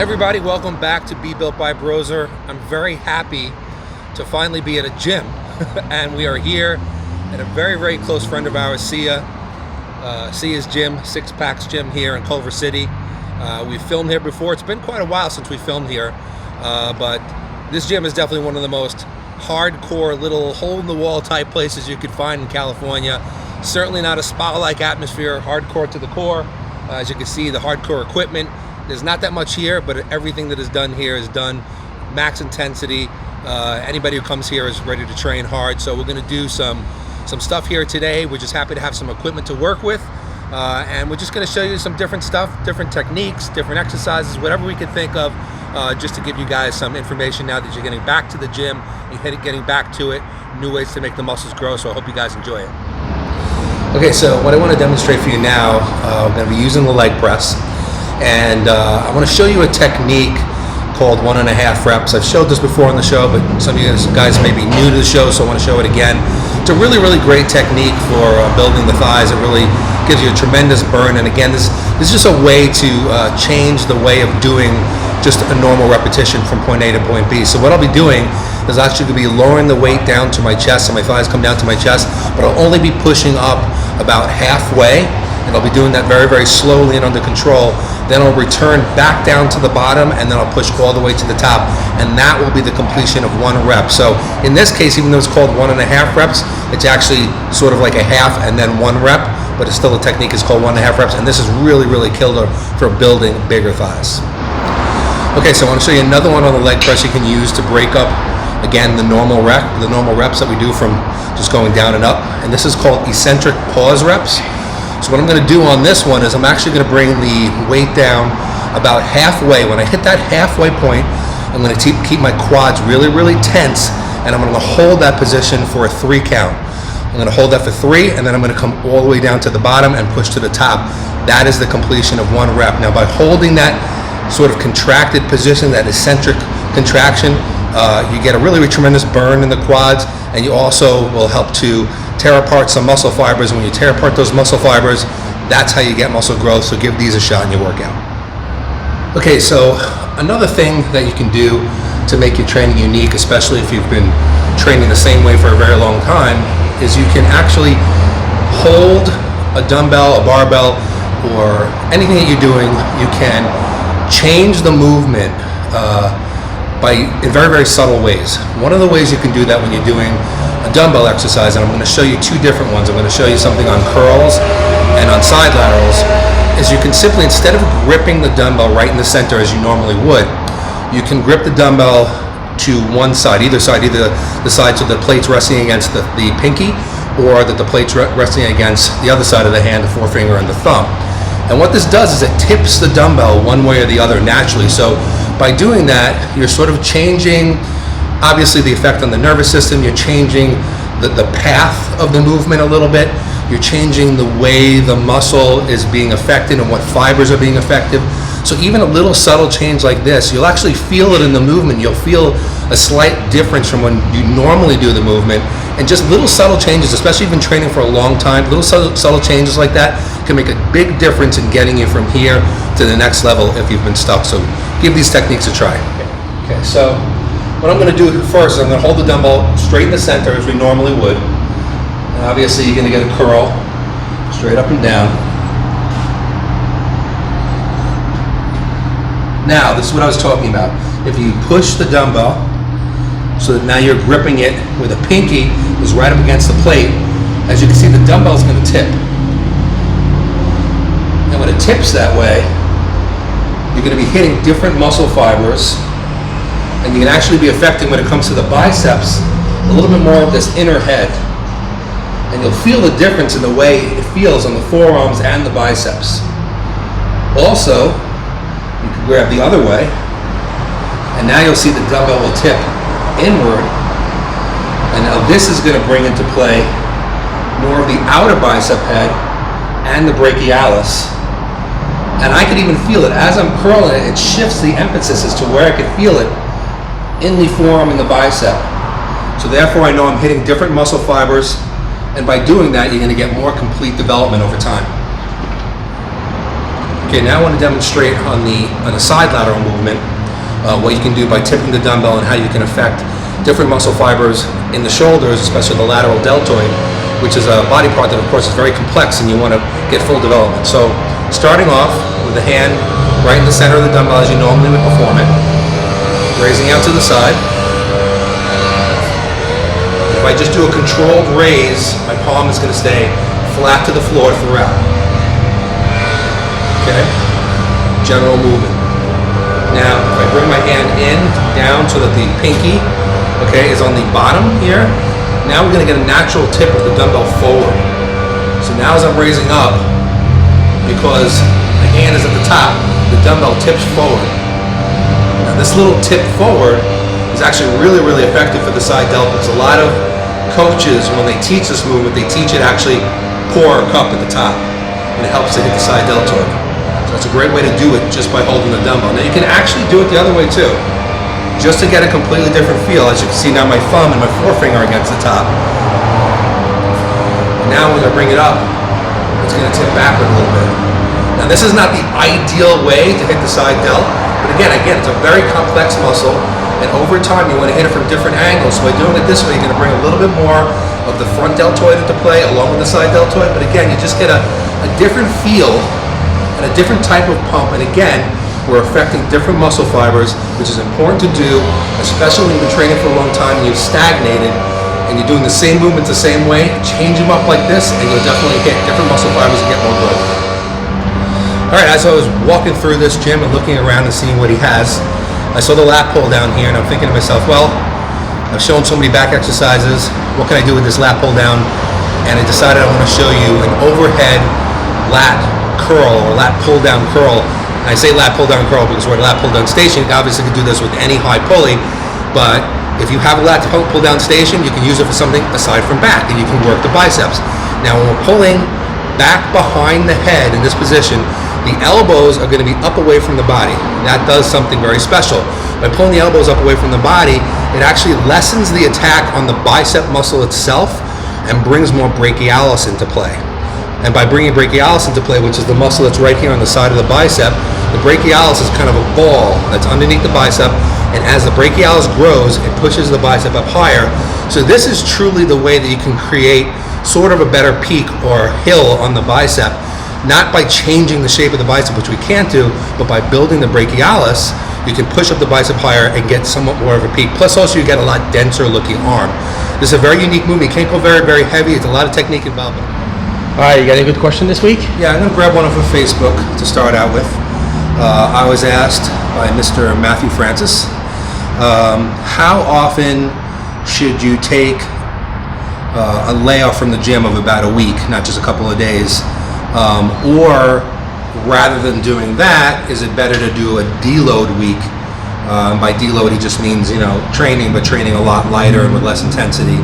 Everybody, welcome back to Be Built by Broser. I'm very happy to finally be at a gym and we are here at a very close friend of ours, Sia's gym, SixPax Gym here in Culver City. We've filmed here before. It's been quite a while since we filmed here, but this gym is definitely one of the most hardcore little hole-in-the-wall type places you could find in California. Certainly not a spa-like atmosphere, hardcore to the core. As you can see, the hardcore equipment. There's not that much here, but everything that is done here is done max intensity. Anybody who comes here is ready to train hard. So we're going to do some stuff here today. We're just happy to have some equipment to work with, and we're just going to show you some different stuff, different techniques, different exercises, whatever we can think of, just to give you guys some information now that you're getting back to the gym and getting back to it, new ways to make the muscles grow. So I hope you guys enjoy it. Okay, so what I want to demonstrate for you now, I'm going to be using the leg press. And I want to show you a technique called 1.5 reps. I've showed this before on the show, but some of you guys may be new to the show, so I want to show it again. It's a really great technique for building the thighs. It really gives you a tremendous burn. And again, this is just a way to change the way of doing just a normal repetition from point A to point B. So what I'll be doing is actually going to be lowering the weight down to my chest, so my thighs come down to my chest, but I'll only be pushing up about halfway. And I'll be doing that very slowly and under control. Then I'll return back down to the bottom, and then I'll push all the way to the top, and that will be the completion of 1 rep. So in this case, even though it's called 1.5 reps, it's actually sort of like a half and then 1 rep, but it's still a technique. It's called 1.5 reps, and this is really killer for building bigger thighs. Okay, so I want to show you another one on the leg press you can use to break up, again, the normal reps that we do from just going down and up, and this is called eccentric pause reps. So what I'm going to do on this one is I'm actually going to bring the weight down about halfway. When I hit that halfway point, I'm going to keep my quads really tense, and I'm going to hold that position for a 3 count. I'm going to hold that for 3, and then I'm going to come all the way down to the bottom and push to the top. That is the completion of 1 rep. Now by holding that sort of contracted position, that eccentric contraction, you get a really tremendous burn in the quads, and you also will help to tear apart some muscle fibers. And when you tear apart those muscle fibers, that's how you get muscle growth. So give these a shot in your workout. Okay, so another thing that you can do to make your training unique, especially if you've been training the same way for a very long time, is you can actually hold a dumbbell, a barbell, or anything that you're doing. You can change the movement in very subtle ways. One of the ways you can do that when you're doing a dumbbell exercise, and I'm going to show you 2 different ones. I'm going to show you something on curls and on side laterals, is you can simply, instead of gripping the dumbbell right in the center as you normally would, you can grip the dumbbell to one side, either the side so the plate's resting against the pinky, or that the plate's resting against the other side of the hand, the forefinger and the thumb. And what this does is it tips the dumbbell one way or the other naturally. So by doing that, you're sort of changing, obviously, the effect on the nervous system. You're changing the path of the movement a little bit. You're changing the way the muscle is being affected and what fibers are being affected. So even a little subtle change like this, you'll actually feel it in the movement. You'll feel a slight difference from when you normally do the movement. And just little subtle changes, especially if you've been training for a long time, little subtle changes like that can make a big difference in getting you from here to the next level if you've been stuck. So give these techniques a try. Okay, so what I'm going to do first is I'm going to hold the dumbbell straight in the center as we normally would. And obviously you're going to get a curl straight up and down. Now, this is what I was talking about. If you push the dumbbell so that now you're gripping it where the pinky is right up against the plate, as you can see, the dumbbell is going to tip. And when it tips that way, you're going to be hitting different muscle fibers, and you can actually be affecting, when it comes to the biceps, a little bit more of this inner head. And you'll feel the difference in the way it feels on the forearms and the biceps. Also, you can grab the other way, and now you'll see the dumbbell will tip inward. And now this is going to bring into play more of the outer bicep head and the brachialis. And I can even feel it as I'm curling it. It shifts the emphasis as to where I can feel it in the forearm and the bicep. So therefore I know I'm hitting different muscle fibers, and by doing that you're going to get more complete development over time. Okay, now I want to demonstrate on the side lateral movement what you can do by tipping the dumbbell and how you can affect different muscle fibers in the shoulders, especially the lateral deltoid, which is a body part that of course is very complex and you want to get full development. So starting off with the hand right in the center of the dumbbell as you normally would perform it, raising out to the side. If I just do a controlled raise, my palm is going to stay flat to the floor throughout. Okay, general movement. Now, if I bring my hand in, down so that the pinky, okay, is on the bottom here, now we're going to get a natural tip of the dumbbell forward. So now as I'm raising up, because the hand is at the top, the dumbbell tips forward. Now this little tip forward is actually really, really effective for the side delt, because a lot of coaches, when they teach this movement, they teach it actually pour or cup at the top, and it helps to hit the side deltoid. So it's a great way to do it just by holding the dumbbell. Now you can actually do it the other way too, just to get a completely different feel. As you can see now, my thumb and my forefinger are against the top. Now when I bring it up, it's going to tip backward a little bit. Now this is not the ideal way to hit the side delt, but again, it's a very complex muscle, and over time you want to hit it from different angles. So by doing it this way, you're going to bring a little bit more of the front deltoid into play along with the side deltoid, but again, you just get a different feel and a different type of pump. And again, we're affecting different muscle fibers, which is important to do, especially when you've been training for a long time and you've stagnated and you're doing the same movements the same way. Change them up like this and you'll definitely hit different muscle fibers and get more growth. All right, as I was walking through this gym and looking around and seeing what he has, I saw the lat pull down here and I'm thinking to myself, well, I've shown so many back exercises, what can I do with this lat pull down? And I decided I want to show you an overhead lat curl or lat pull down curl. And I say lat pull down curl because we're at a lat pull down station. You obviously can do this with any high pulley, but if you have a lat pull down station, you can use it for something aside from back, and you can work the biceps. Now when we're pulling back behind the head in this position, the elbows are going to be up away from the body. That does something very special. By pulling the elbows up away from the body, it actually lessens the attack on the bicep muscle itself and brings more brachialis into play. And by bringing brachialis into play, which is the muscle that's right here on the side of the bicep, the brachialis is kind of a ball that's underneath the bicep, and as the brachialis grows, it pushes the bicep up higher. So this is truly the way that you can create sort of a better peak or hill on the bicep, not by changing the shape of the bicep, which we can't do, but by building the brachialis, you can push up the bicep higher and get somewhat more of a peak. Plus also you get a lot denser looking arm. This is a very unique movement. You can't go very, very heavy. It's a lot of technique involved. All right, you got any good question this week? Yeah, I'm going to grab one off of Facebook to start out with. I was asked by Mr. Matthew Francis, how often should you take a layoff from the gym of about a week, not just a couple of days? Or rather than doing that, is it better to do a deload week? By deload, he just means, training, but training a lot lighter and with less intensity.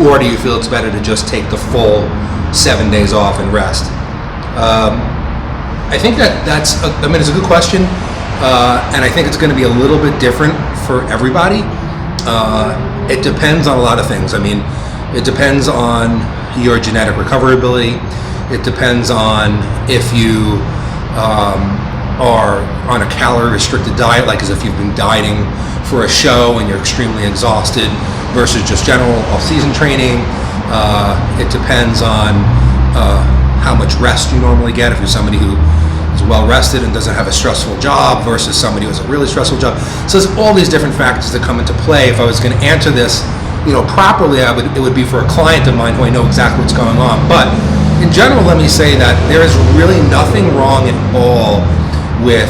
Or do you feel it's better to just take the full 7 days off and rest? I think that's it's a good question, and I think it's going to be a little bit different for everybody. It depends on a lot of things. It depends on your genetic recovery ability. It depends on if you are on a calorie restricted diet, like as if you've been dieting for a show and you're extremely exhausted, versus just general off-season training. It depends on how much rest you normally get, if you're somebody who is well rested and doesn't have a stressful job versus somebody who has a really stressful job. So there's all these different factors that come into play. If I was going to answer this properly, it would be for a client of mine who I know exactly what's going on. But in general, let me say that there is really nothing wrong at all with,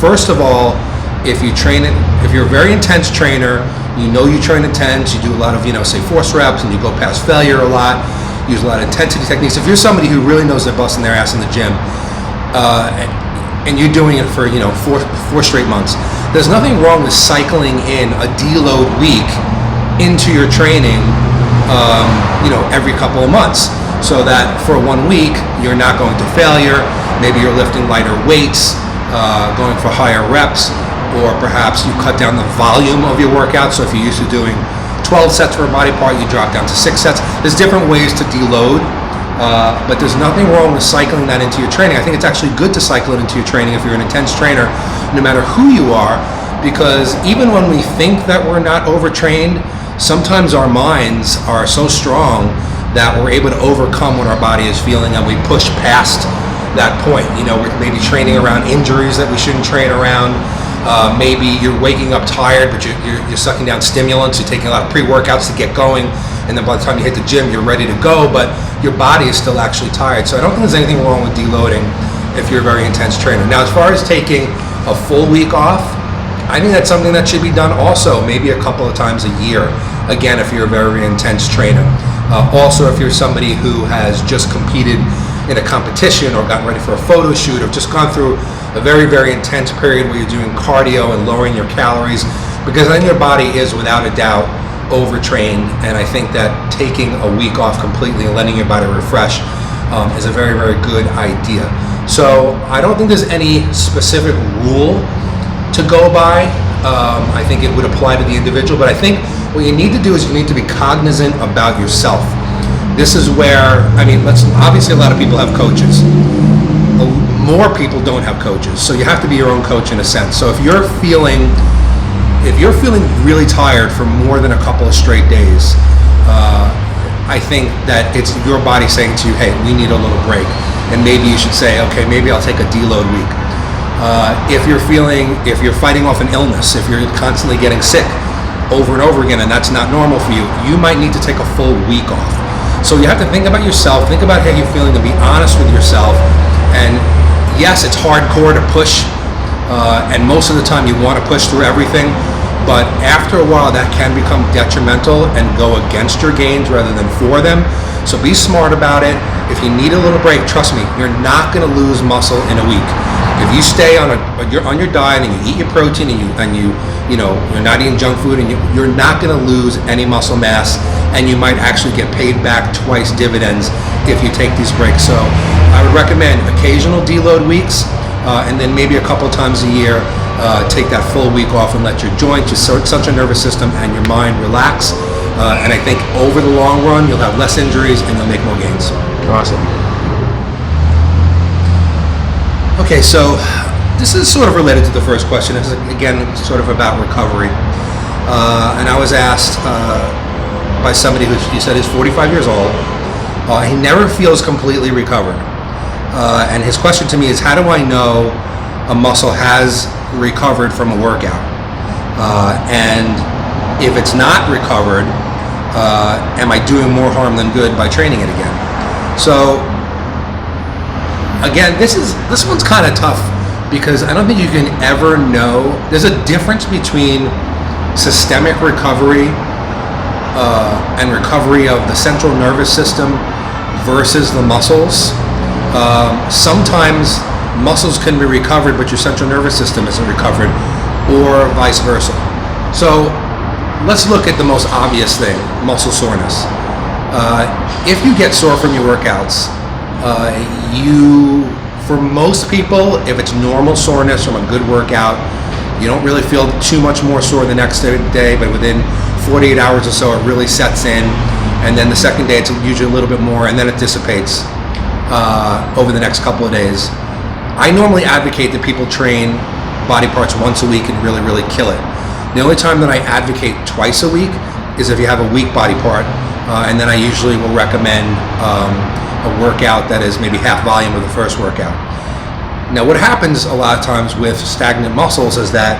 first of all, if you're a very intense trainer, you train intense, you do a lot of, say force reps, and you go past failure a lot, use a lot of intensity techniques. If you're somebody who really knows they're busting their ass in the gym, and you're doing it for, four straight months, there's nothing wrong with cycling in a deload week into your training, every couple of months, so that for 1 week, you're not going to failure. Maybe you're lifting lighter weights, going for higher reps, or perhaps you cut down the volume of your workout. So if you're used to doing 12 sets for a body part, you drop down to 6 sets. There's different ways to deload But there's nothing wrong with cycling that into your training. I think it's actually good to cycle it into your training if you're an intense trainer, no matter who you are, because even when we think that we're not overtrained, sometimes our minds are so strong that we're able to overcome what our body is feeling, and we push past that point. You know, we're maybe training around injuries that we shouldn't train around. Maybe you're waking up tired, but you're sucking down stimulants, you're taking a lot of pre-workouts to get going, and then by the time you hit the gym, you're ready to go, but your body is still actually tired. So I don't think there's anything wrong with deloading if you're a very intense trainer. Now, as far as taking a full week off, I think that's something that should be done also, maybe a couple of times a year, again, if you're a very intense trainer. Also, if you're somebody who has just competed in a competition or gotten ready for a photo shoot or just gone through a very, very intense period where you're doing cardio and lowering your calories, because then your body is without a doubt overtrained, and I think that taking a week off completely and letting your body refresh is a very, very good idea. So I don't think there's any specific rule to go by. I think it would apply to the individual, but I think what you need to do is you need to be cognizant about yourself. This is where, I mean, obviously a lot of people have coaches. More people don't have coaches, so you have to be your own coach in a sense. So if you're feeling really tired for more than a couple of straight days, I think that it's your body saying to you, hey, we need a little break. And maybe you should say, okay, maybe I'll take a deload week. If you're fighting off an illness, if you're constantly getting sick over and over again, and that's not normal for you, you might need to take a full week off. So you have to think about yourself, think about how you're feeling, and be honest with yourself. And yes, it's hardcore to push, and most of the time you want to push through everything, but after a while that can become detrimental and go against your gains rather than for them. So be smart about it. If you need a little break, trust me, you're not going to lose muscle in a week. If you stay on your diet and you eat your protein and you're not eating junk food, and you're not going to lose any muscle mass, and you might actually get paid back twice dividends if you take these breaks. So I would recommend occasional deload weeks, and then maybe a couple times a year take that full week off and let your joints, your central nervous system, and your mind relax. And I think over the long run, you'll have less injuries and you'll make more gains. Awesome. Okay, so this is sort of related to the first question. This is, again, sort of about recovery. And I was asked by somebody who he said is 45 years old. He never feels completely recovered. And his question to me is, how do I know a muscle has recovered from a workout? And if it's not recovered, am I doing more harm than good by training it again? So again, this one's kind of tough, because I don't think you can ever know. There's a difference between systemic recovery and recovery of the central nervous system versus the muscles. Sometimes muscles can be recovered, but your central nervous system isn't recovered, or vice versa. So let's look at the most obvious thing, muscle soreness. If you get sore from your workouts, for most people, if it's normal soreness from a good workout, you don't really feel too much more sore the next day, but within 48 hours or so, it really sets in. And then the second day, it's usually a little bit more, and then it dissipates over the next couple of days. I normally advocate that people train body parts once a week and really, really kill it. The only time that I advocate twice a week is if you have a weak body part, and then I usually will recommend a workout that is maybe half volume of the first workout. Now, what happens a lot of times with stagnant muscles is that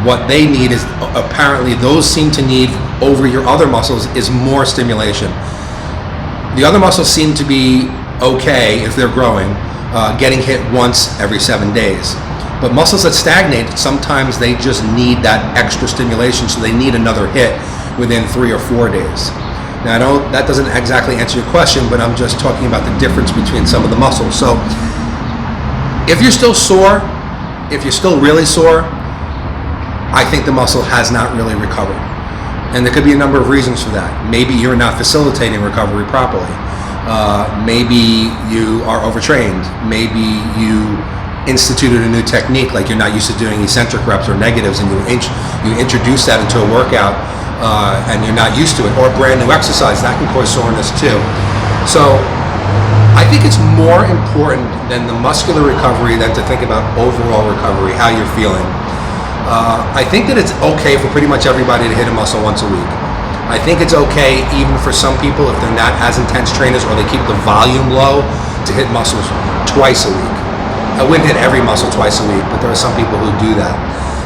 what they need is, apparently those seem to need over your other muscles, is more stimulation. The other muscles seem to be okay if they're growing, getting hit once every 7 days. But muscles that stagnate, sometimes they just need that extra stimulation, so they need another hit within 3 or 4 days. Now, I know that doesn't exactly answer your question, but I'm just talking about the difference between some of the muscles. So if you're still sore, if you're still really sore, I think the muscle has not really recovered. And there could be a number of reasons for that. Maybe you're not facilitating recovery properly. Maybe you are overtrained. Maybe you instituted a new technique, like you're not used to doing eccentric reps or negatives, and you introduce that into a workout, and you're not used to it, or a brand new exercise that can cause soreness too. So I think it's more important than the muscular recovery than to think about overall recovery, how you're feeling. I think that it's okay for pretty much everybody to hit a muscle once a week. I think it's okay even for some people if they're not as intense trainers or they keep the volume low to hit muscles twice a week. I wouldn't hit every muscle twice a week, but there are some people who do that.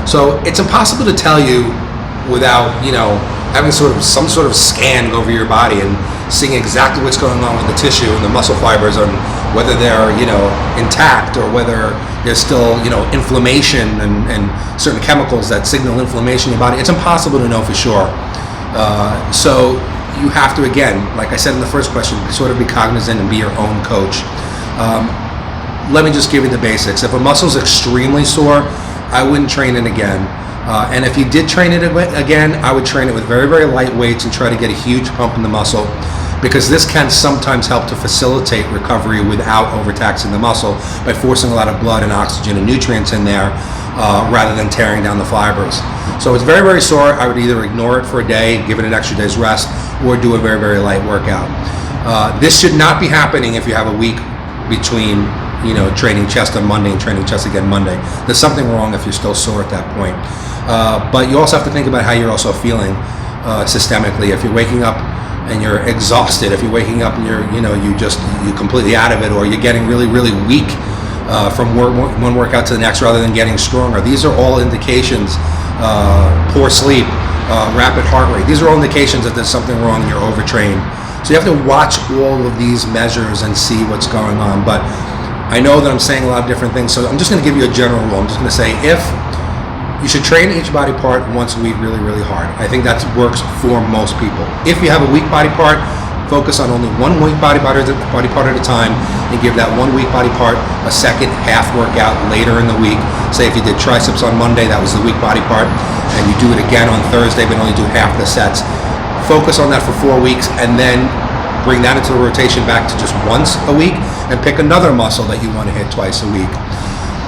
So it's impossible to tell you without, having some sort of scan over your body and seeing exactly what's going on with the tissue and the muscle fibers and whether they're, intact or whether there's still, inflammation and certain chemicals that signal inflammation in your body. It's impossible to know for sure. So you have to, again, like I said in the first question, sort of be cognizant and be your own coach. Let me just give you the basics. If a muscle's extremely sore, I wouldn't train it again. And if you did train it again, I would train it with very, very light weights and try to get a huge pump in the muscle, because this can sometimes help to facilitate recovery without overtaxing the muscle by forcing a lot of blood and oxygen and nutrients in there rather than tearing down the fibers. So it's very, very sore. I would either ignore it for a day, give it an extra day's rest, or do a very, very light workout. This should not be happening if you have a week between training chest on Monday and training chest again Monday. There's something wrong if you're still sore at that point. But you also have to think about how you're also feeling systemically. If you're waking up and you're exhausted, if you're waking up and you're completely out of it, or you're getting really, really weak from one workout to the next rather than getting stronger. These are all indications, poor sleep, rapid heart rate. These are all indications that there's something wrong and you're overtrained. So you have to watch all of these measures and see what's going on. But I know that I'm saying a lot of different things, so I'm just going to give you a general rule. I'm just going to say you should train each body part once a week really, really hard. I think that works for most people. If you have a weak body part, focus on only one weak body part at a time and give that one weak body part a second half workout later in the week. Say if you did triceps on Monday, that was the weak body part, and you do it again on Thursday, but only do half the sets. Focus on that for 4 weeks and then bring that into the rotation back to just once a week and pick another muscle that you want to hit twice a week.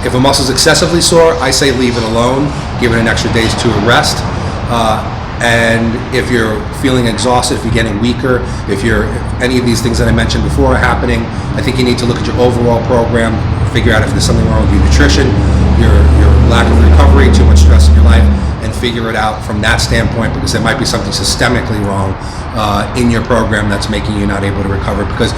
If a muscle is excessively sore, I say leave it alone, give it an extra day to rest. And if you're feeling exhausted, if you're getting weaker, if any of these things that I mentioned before are happening, I think you need to look at your overall program, figure out if there's something wrong with your nutrition, your lack of recovery, too much stress in your life, and figure it out from that standpoint, because there might be something systemically wrong in your program that's making you not able to recover, because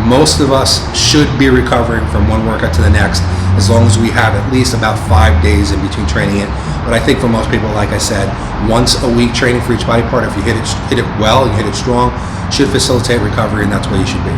most of us should be recovering from one workout to the next as long as we have at least about 5 days in between training it. But I think for most people, like I said, once a week training for each body part, if you hit it well, you hit it strong, should facilitate recovery, and that's where you should be.